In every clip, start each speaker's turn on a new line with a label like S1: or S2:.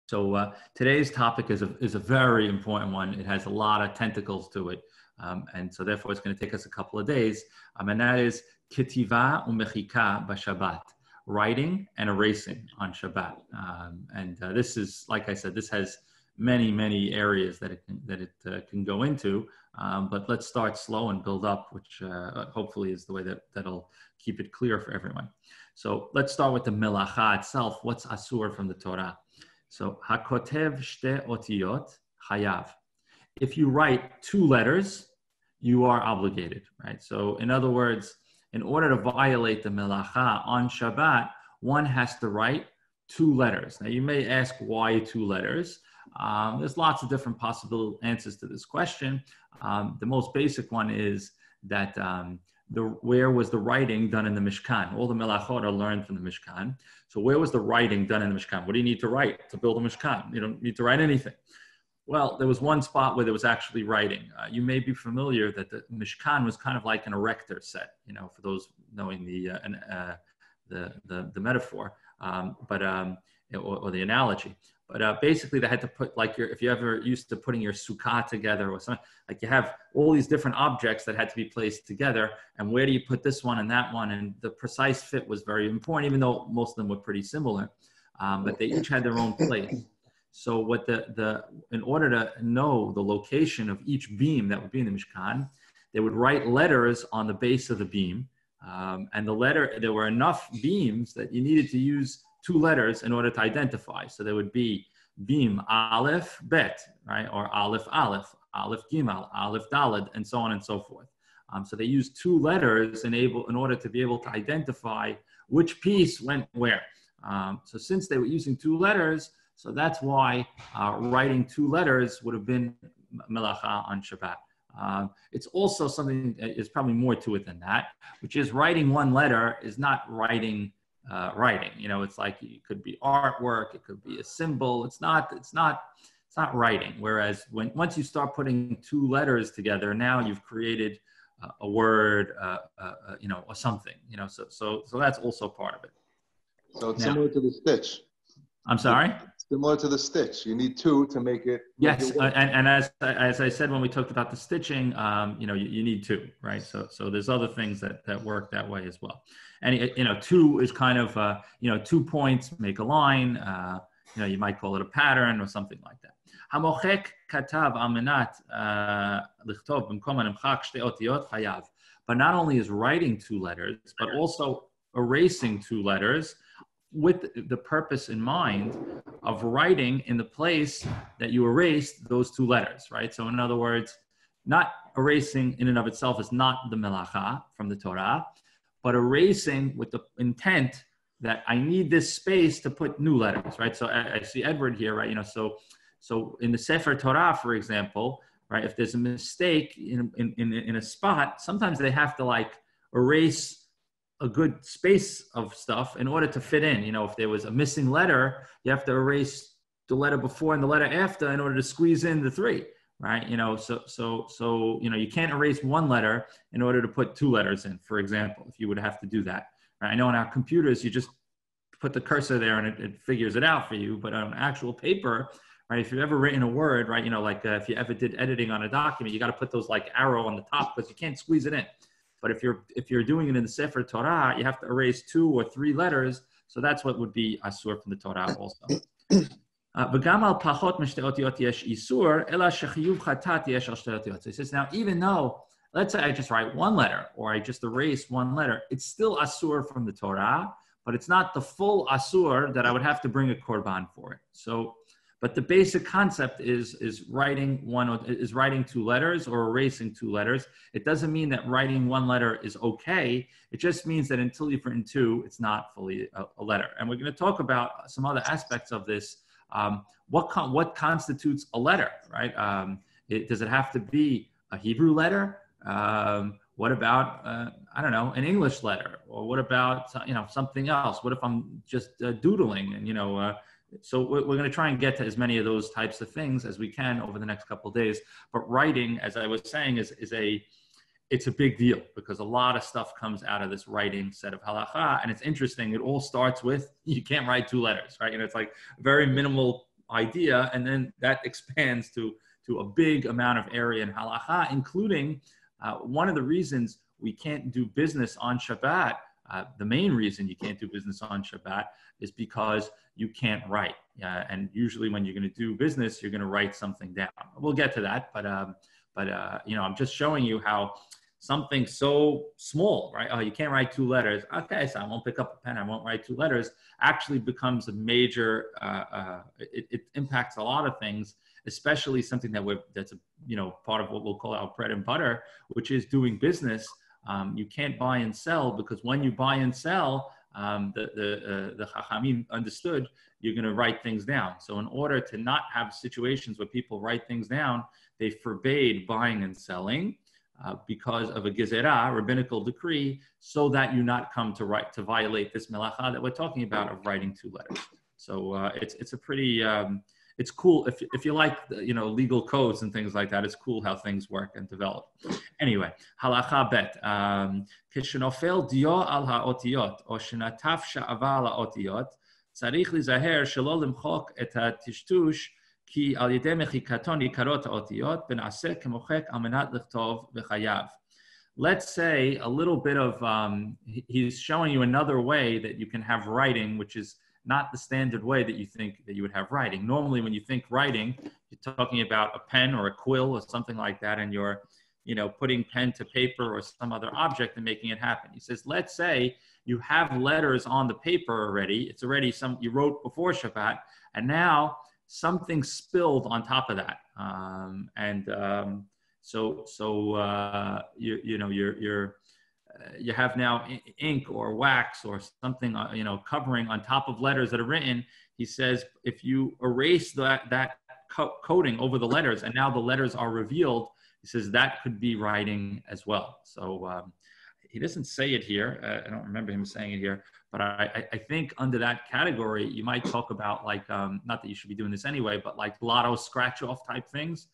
S1: So today's topic is a very important one. It has a lot of tentacles to it. And so therefore it's going to take us a couple of days. And that is Ketiva u'mechika b'Shabbat, writing and erasing on Shabbat. This is, like I said, this has many areas that it can go into. But let's start slow and build up, which hopefully is the way that'll keep it clear for everyone. So let's start with the melacha itself. What's asur from the Torah? So hakotev shte otiyot chayav. If you write two letters, you are obligated, right? So in other words, in order to violate the melacha on Shabbat, one has to write two letters. Now you may ask why two letters. There's lots of different possible answers to this question. The most basic one is that where was the writing done in the Mishkan? All the melachot are learned from the Mishkan. So where was the writing done in the Mishkan? What do you need to write to build a Mishkan? You don't need to write anything. Well, there was one spot where there was actually writing. You may be familiar that the Mishkan was kind of like an erector set, for those knowing the metaphor, or the analogy. But basically, they had to put, like, if you ever used to putting your sukkah together or something, like you have all these different objects that had to be placed together, and where do you put this one and that one? And the precise fit was very important, even though most of them were pretty similar, but they each had their own place. So what in order to know the location of each beam that would be in the Mishkan, they would write letters on the base of the beam, and there were enough beams that you needed to use two letters in order to identify. So there would be beam Aleph Bet, right? Or Aleph Aleph, Aleph Gimal, Aleph Daled, and so on and so forth. So they used two letters in order to be able to identify which piece went where. So since they were using two letters, so that's why writing two letters would have been melacha on Shabbat. It's also something that is probably more to it than that, which is writing one letter is not writing. It's like it could be artwork, it could be a symbol. It's not writing. Whereas once you start putting two letters together, now you've created a word, or something. So that's also part of it.
S2: So it's similar to the stitch.
S1: I'm sorry?
S2: Similar to the stitch. You need two to make it.
S1: Yes, and as I said when we talked about the stitching, you need two, right? So there's other things that work that way as well. And two is kind of 2 points make a line. You might call it a pattern or something like that. Hamochek katav amenat lichtov b'mkom hanemchak shte otiyot chayav. But not only is writing two letters, but also erasing two letters, with the purpose in mind of writing in the place that you erased those two letters, right? So in other words, not erasing in and of itself is not the melacha from the Torah, but erasing with the intent that I need this space to put new letters, right? So I see Edward here, right? So in the Sefer Torah, for example, right, if there's a mistake in a spot, sometimes they have to erase a good space of stuff in order to fit in. If there was a missing letter, you have to erase the letter before and the letter after in order to squeeze in the three, right? So you can't erase one letter in order to put two letters in, for example, if you would have to do that. Right? I know on our computers, you just put the cursor there and it figures it out for you, but on actual paper, right, if you've ever written a word, right, if you ever did editing on a document, you got to put those arrow on the top because you can't squeeze it in. But if you're doing it in the Sefer Torah, you have to erase 2 or 3 letters. So that's what would be asur from the Torah also. So he says, now even though, let's say I just write one letter or I just erase one letter, it's still asur from the Torah, but it's not the full asur that I would have to bring a korban for it. So, but the basic concept is writing 2 letters or erasing 2 letters. It doesn't mean that writing 1 letter is okay. It just means that until you've written 2, it's not fully a letter. And we're going to talk about some other aspects of this. What constitutes a letter, right? Does it have to be a Hebrew letter? What about an English letter? Or what about something else? What if I'm just doodling and so we're going to try and get to as many of those types of things as we can over the next couple of days. But writing, as I was saying, it's a big deal because a lot of stuff comes out of this writing set of halacha. And it's interesting. It all starts with, you can't write 2 letters, right? It's like very minimal idea, and then that expands to a big amount of area in halacha, including one of the reasons we can't do business on Shabbat. The main reason you can't do business on Shabbat is because you can't write. And usually when you're going to do business, you're going to write something down. We'll get to that, but I'm just showing you how something so small, right? Oh, you can't write 2 letters. Okay, so I won't pick up a pen. I won't write 2 letters. Actually becomes a major. It impacts a lot of things, especially something that's part of what we'll call our bread and butter, which is doing business. You can't buy and sell, because when you buy and sell, the Chachamim understood you're going to write things down. So in order to not have situations where people write things down, they forbade buying and selling because of a gezerah, rabbinical decree, so that you not come to violate this melacha that we're talking about of writing 2 letters. So it's a pretty it's cool if you like legal codes and things like that. It's cool how things work and develop. Anyway, halacha bet kishenofel dio al haotiyot or shenataf sha'ava al haotiyot tzarich lizaher shelo limchok et hatishtush ki al yedei mechikaton yikarot haotiyot benaseh kemochek al menat lichtov v'chayav. Let's say a little bit of he's showing you another way that you can have writing, which is not the standard way that you think that you would have writing. Normally, when you think writing, you're talking about a pen or a quill or something like that, and you're, putting pen to paper or some other object and making it happen. He says, let's say you have letters on the paper already. It's already you wrote before Shabbat, and now something spilled on top of that. You have now ink or wax or something, covering on top of letters that are written. He says, if you erase that coating over the letters and now the letters are revealed, he says that could be writing as well. So he doesn't say it here. I don't remember him saying it here, but I think under that category, you might talk about not that you should be doing this anyway, but like lotto scratch off type things.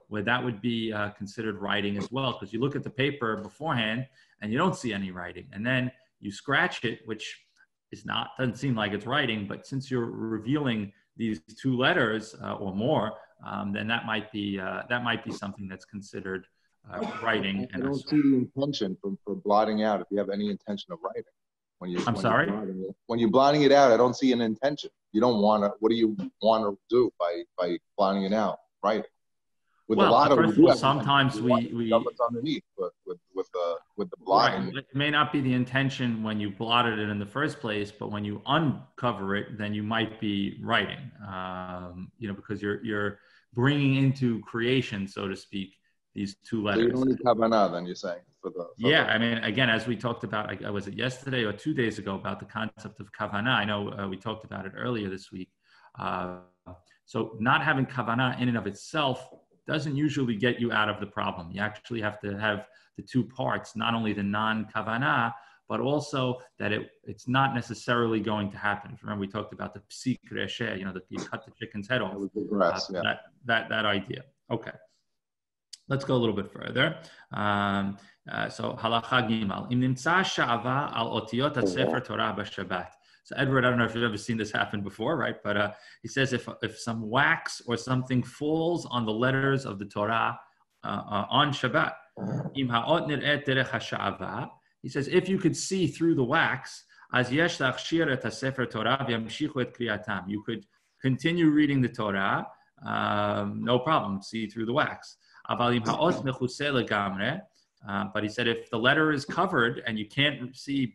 S1: Where that would be considered writing as well, because you look at the paper beforehand and you don't see any writing, and then you scratch it, which doesn't seem like it's writing, but since you're revealing these 2 letters or more, then that might be something that's considered writing.
S2: I don't see the intention for blotting out. If you have any intention of writing, when you're blotting it out, I don't see an intention. You don't want to. What do you want to do by blotting it out? Writing.
S1: Sometimes we
S2: underneath with the blotting.
S1: Right. It may not be the intention when you blotted it in the first place, but when you uncover it, then you might be writing. Because you're bringing into creation, so to speak, these 2 letters. So
S2: you don't need kavanah, then you're saying
S1: I mean, again, as we talked about, was it yesterday or 2 days ago about the concept of kavanah? I know we talked about it earlier this week. So not having kavanah in and of itself doesn't usually get you out of the problem. You actually have to have the 2 parts, not only the non-kavanah, but also that it's not necessarily going to happen. If you remember, we talked about the psik reshe, you cut the chicken's head off. That idea. Okay. Let's go a little bit further. So halacha gimal. Im nimtza sha'ava al otiyot sefer Torah b'Shabbat. So Edward, I don't know if you've ever seen this happen before, right? But he says if some wax or something falls on the letters of the Torah on Shabbat, he says if you could see through the wax, you could continue reading the Torah, no problem, see through the wax. But he said if the letter is covered and you can't see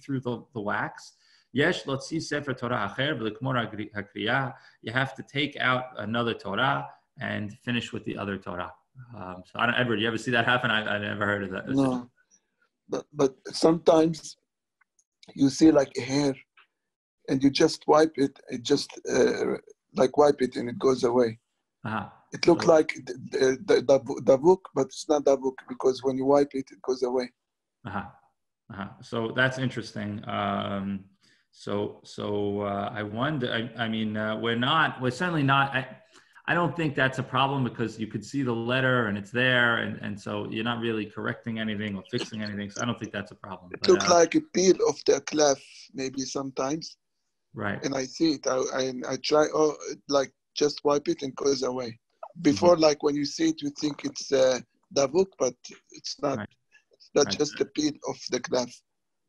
S1: through the wax, Yesh lotzi sefer Torah acher v'likmor hakriya. You have to take out another Torah and finish with the other Torah. Edward, you ever see that happen? I never heard of that.
S3: No, but sometimes you see like a hair, and you just wipe it. It just wipe it, and it goes away. It looks like the book, but it's not the book because when you wipe it, it goes away.
S1: So that's interesting. So I wonder, we're certainly not, I don't think that's a problem because you could see the letter and it's there. And so you're not really correcting anything or fixing anything. So I don't think that's a problem.
S3: It looks like a peel of the clef, maybe sometimes.
S1: Right.
S3: And I see it. I try, like, just wipe it and it goes away. Before, like, when you see it, you think it's davuk, but it's not.
S1: Right.
S3: It's not
S1: Right.
S3: just a peel of the cloth.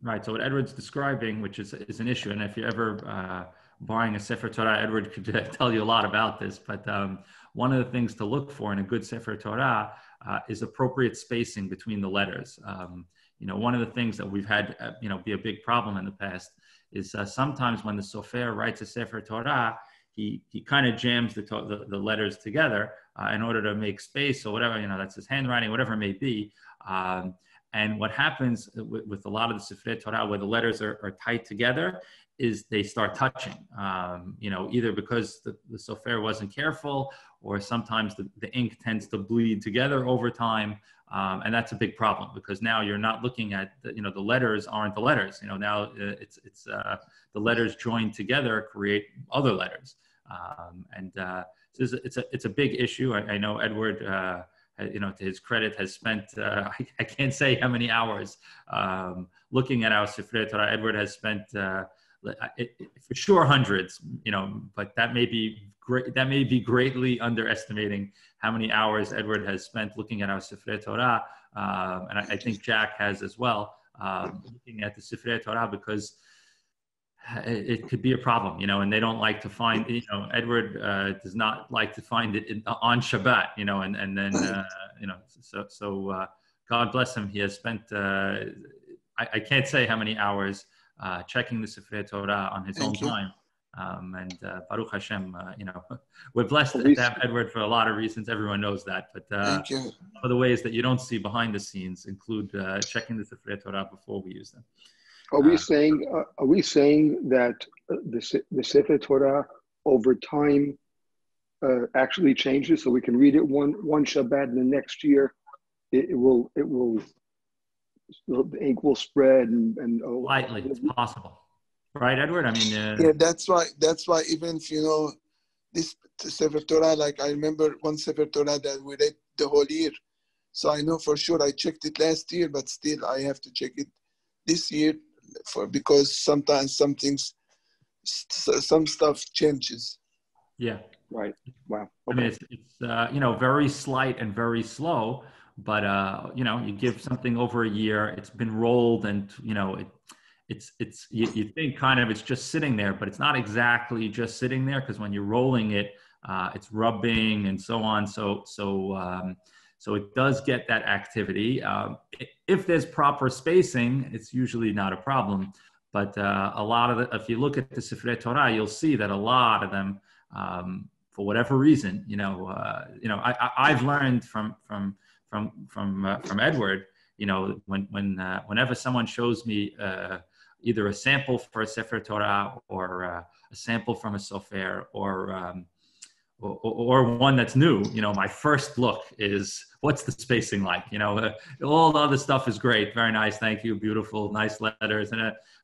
S1: Right. So what Edward's describing, which is an issue, and if you're ever buying a Sefer Torah, Edward could tell you a lot about this. But one of the things to look for in a good Sefer Torah is appropriate spacing between the letters. One of the things that we've had, be a big problem in the past is sometimes when the sofer writes a Sefer Torah, he kind of jams the letters together in order to make space or whatever, that's his handwriting, whatever it may be. And what happens with a lot of the Sifrei Torah where the letters are tight together is they start touching, either because the sofer wasn't careful, or sometimes the ink tends to bleed together over time. And that's a big problem because now you're not looking at, the letters aren't the letters. Now it's the letters joined together create other letters. So it's a big issue. I know Edward, to his credit, has spent, I can't say how many hours looking at our Sifrei Torah. Edward has spent, for sure, hundreds, but that may be greatly underestimating how many hours Edward has spent looking at our Sifrei Torah. And I think Jack has as well, looking at the Sifrei Torah, because it could be a problem, and they don't like to find, Edward does not like to find it on Shabbat, and then, so God bless him. He has spent, I can't say how many hours checking the Sifrei Torah on his own time. And Baruch Hashem, we're blessed to have Edward for a lot of reasons. Everyone knows that, but for the ways that you don't see behind the scenes include checking the Sifrei Torah before we use them.
S4: Are we saying that the Sefer Torah over time actually changes, so we can read it one Shabbat and the next year the ink will spread and
S1: lightly? It's possible, right, Edward? I mean,
S3: yeah, that's why even if this Sefer Torah, like I remember one Sefer Torah that we read the whole year, so I know for sure I checked it last year, but still I have to check it this year because sometimes some stuff changes.
S1: Yeah.
S4: Right. Wow.
S1: Okay. I mean, it's very slight and very slow, but you give something over a year, it's been rolled, and you think kind of it's just sitting there, but it's not exactly just sitting there, because when you're rolling it, it's rubbing and so on. So it does get that activity. If there's proper spacing, it's usually not a problem. But a lot of if you look at the Sifrei Torah, you'll see that a lot of them, for whatever reason, I've learned from Edward, whenever someone shows me either a sample for a Sefer Torah or a sample from a sofer or one that's new, my first look is, what's the spacing like? All the other stuff is great, very nice, thank you, beautiful, nice letters,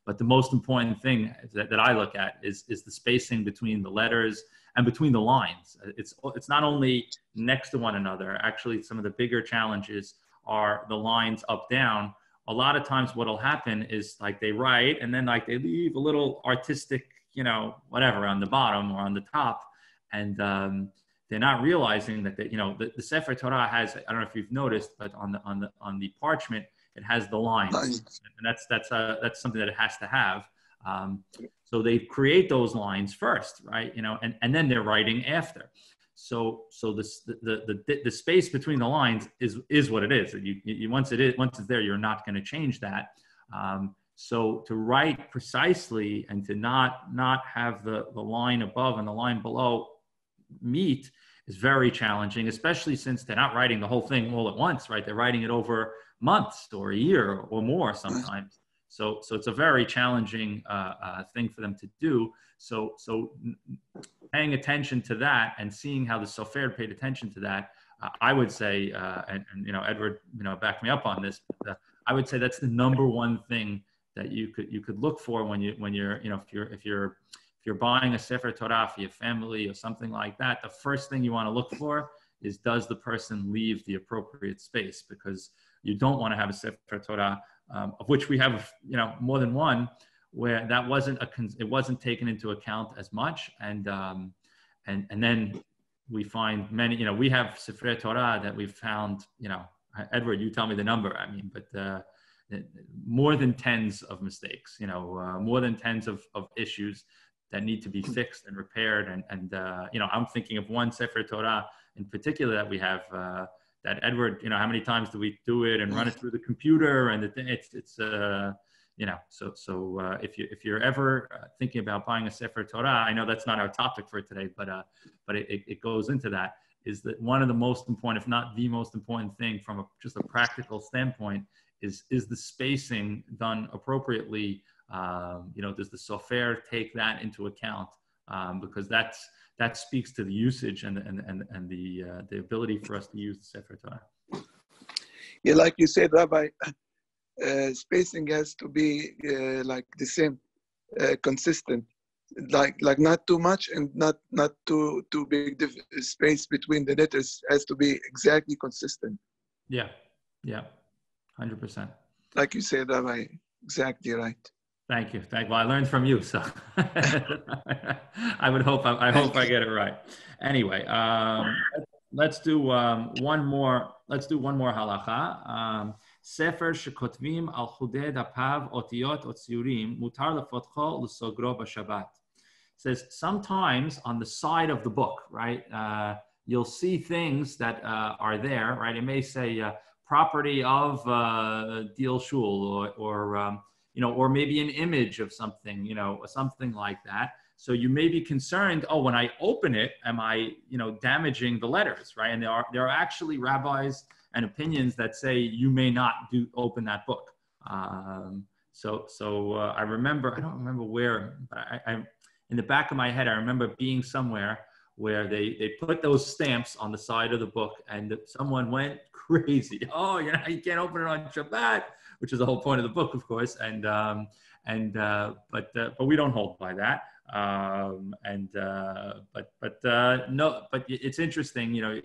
S1: but the most important thing that I look at is the spacing between the letters and between the lines. It's not only next to one another. Actually, some of the bigger challenges are the lines up down. A lot of times what'll happen is like they write and then like they leave a little artistic, whatever on the bottom or on the top. And they're not realizing that the Sefer Torah has, I don't know if you've noticed, but on the parchment, it has the lines, and that's something that it has to have. So they create those lines first, right? And then they're writing after. So the space between the lines is what it is. Once it's there, you're not going to change that. So to write precisely and to not have the line above and the line below meet is very challenging, especially since they're not writing the whole thing all at once, right? They're writing it over months or a year or more sometimes. So it's a very challenging thing for them to do. So paying attention to that and seeing how the sofer paid attention to that, I would say, and Edward, back me up on this. I would say that's the number one thing that you could look for when you're if you're buying a Sefer Torah for your family or something like that. The first thing you want to look for is, does the person leave the appropriate space? Because you don't want to have a Sefer Torah, of which we have more than one, where that it wasn't taken into account as much, and then we find many. We have Sifrei Torah that we've found. Edward, you tell me the number. I mean, but more than tens of mistakes. More than tens of issues that need to be fixed and repaired. And I'm thinking of one Sefer Torah in particular that we have. That Edward, how many times do we do it and run it through the computer? And if you're ever thinking about buying a Sefer Torah, I know that's not our topic for today, but it goes into that, is that one of the most important, if not the most important thing from just a practical standpoint is the spacing done appropriately? Does the sofer take that into account? Because that speaks to the usage and the ability for us to use the Sefer Torah.
S3: Yeah, like you said, Rabbi, spacing has to be like the same, consistent, like not too much and not too big space between the letters. Has to be exactly consistent. Yeah,
S1: 100%.
S3: Like you said, Rabbi, exactly right.
S1: Thank you. Well, I learned from you, so I hope I get it right. Anyway, let's do one more. Let's do one more halacha. Sefer shekotvim al chudei dapav otiyot o tziyurim mutar lefotcho l'sogro b'Shabbat. Says sometimes on the side of the book, right? You'll see things that are there, right? It may say property of Deal Shul or maybe an image of something, something like that. So you may be concerned, when I open it, am I, damaging the letters, right? And there are actually rabbis and opinions that say you may not open that book. I remember, I don't remember where, but I in the back of my head, I remember being somewhere where they put those stamps on the side of the book, and someone went crazy. You can't open it on Shabbat, which is the whole point of the book, of course. But we don't hold by that. But it's interesting,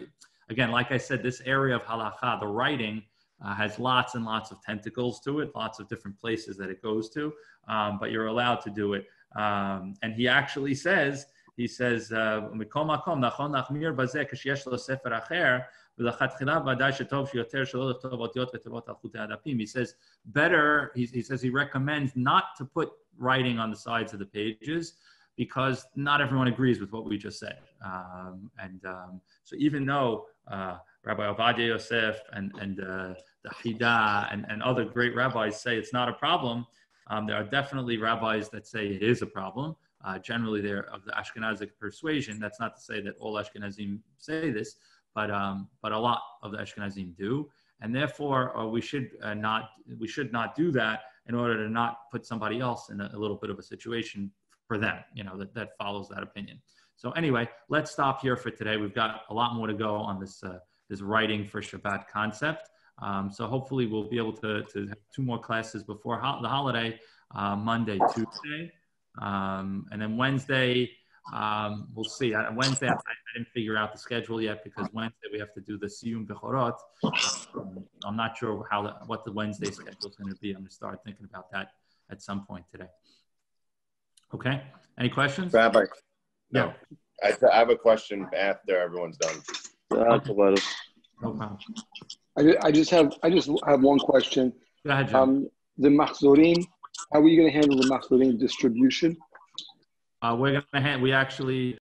S1: again, like I said, this area of halacha, the writing has lots and lots of tentacles to it, lots of different places that it goes to, but you're allowed to do it. And he actually says, he says, better, he says he recommends not to put writing on the sides of the pages because not everyone agrees with what we just said. So even though Rabbi Ovadia Yosef and the Hida and other great rabbis say it's not a problem, there are definitely rabbis that say it is a problem. Generally, they're of the Ashkenazic persuasion. That's not to say that all Ashkenazim say this, but a lot of the Ashkenazim do, and therefore we should not do that in order to not put somebody else in a little bit of a situation for them, that follows that opinion. So anyway, let's stop here for today. We've got a lot more to go on this writing for Shabbat concept. So hopefully we'll be able to have 2 more classes before the holiday, Monday, Tuesday. And then Wednesday, we'll see. Wednesday, I didn't figure out the schedule yet because Wednesday we have to do the Siyum Bechorot. I'm not sure what the Wednesday schedule is going to be. I'm going to start thinking about that at some point today. Okay. Any questions?
S5: Rabbi.
S1: No.
S5: I have a question after everyone's done.
S1: Okay. No problem.
S4: I just have one question.
S1: Go ahead, John.
S4: The machzorim, how are you going to handle the machzorim distribution?
S1: We actually